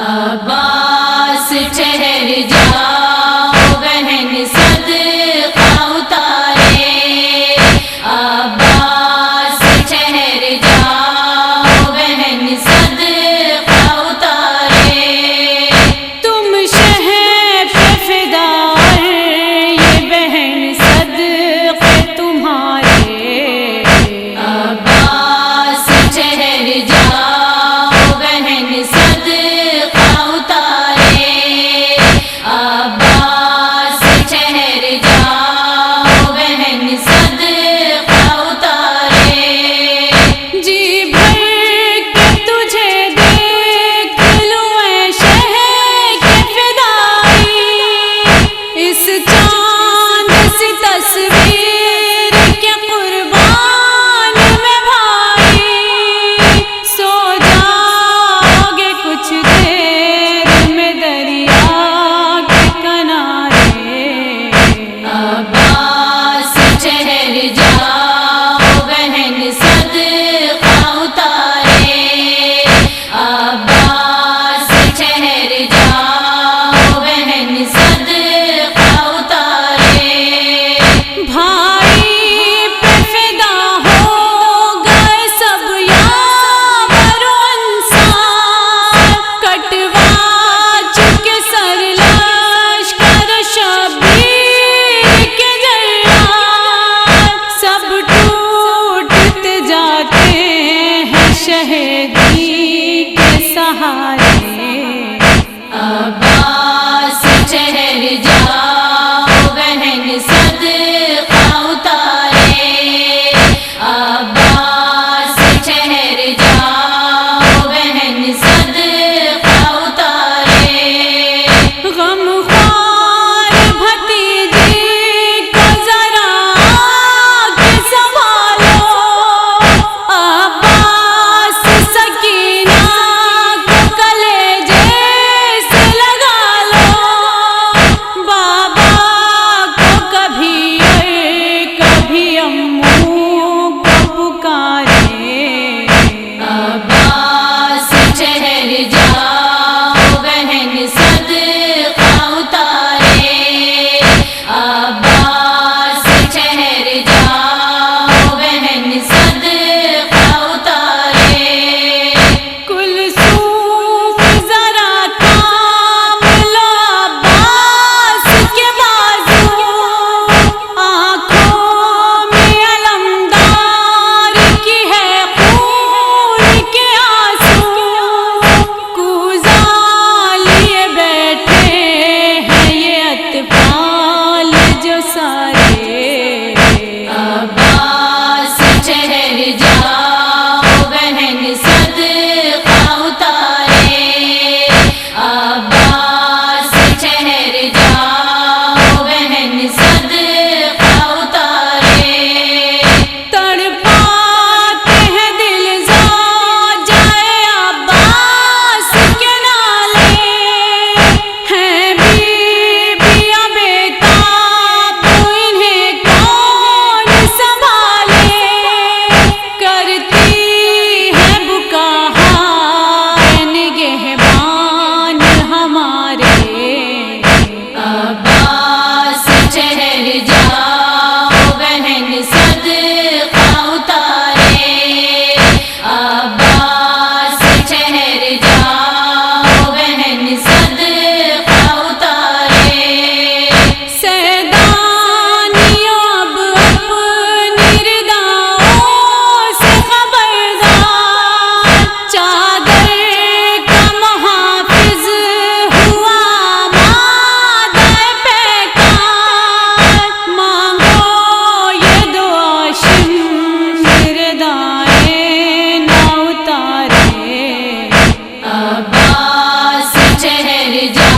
عباس ٹھہر جاؤ بہن صدقہ اتارے، عباس ٹھہر جاؤ بہن صدقہ اتارے، تم شہر پہ فدا یہ بہن صدقے تمہارے، عباس ٹھہر جاؤ بہن صدقہ اتارے، عباس ٹھہر جاؤ بہن صدقہ اتارے، جی بھر کے تجھے دیکھ لوں اے شہر کے فدائی، اس چاند سی تصویر کے قربان میں بھائی، سو جاؤ گے کچھ دیر میں دریا کے کنارے، عباس ٹھہر جاؤ بہن صدقہ اتارے، عباس ٹھہر جاؤ بہن صدقہ اتارے، بھائی پہ فدا ہو گئے سب یاور و انصار، کٹوا چکے سر لشکر شبیر کے جرار، سب ٹوٹتے جاتے ہیں شہیدی کے سہارے، عباس ٹھہر جاؤ بہن صدقہ اتارے، عباس ٹھہر جاؤ بہن صدقہ اتارے، غم خوار بھتیجی کو ذرا کے سنبھالو، عباس سکینہ کو کلیجے سے لگا لو، بابا کو کبھی کبھی اموں کو پکارے، عباس ٹھہر جاؤ بہن صدقہ اتارے، عباس ٹھہر جاؤ بہن صدقہ اتارے، کلثوم ذرا تھام لو عباس کے بازو، آنکھوں میں علمدار کی ہے خون کے آنسو، کوزہ لیے بیٹھے ہیں یہ اطفال جو سارے، عباس ٹھہر جاؤ بہن صدقہ اتارے، عباس ٹھہر جاؤ بہن صدقہ اتارے، تڑپاتے ہیں دل زوجائے عباس کے نالے، ہیں بیویاں بیتاب انہیں کون سنبھالے، کرتی ہے بکا ہائے نگہبان ہمارے، عباس ٹھہر جاؤ بہن صدقہ اتارے، عباس ٹھہر جاؤ بہن صدقہ اتارے، سیدانیوں اب اپنی رداؤں سے خبردار، چادر کا محافظ ہوا آمادہ پیکار، مانگو یہ دعا شم ردائیں نہ اتارے، عباس ٹھہر جاؤ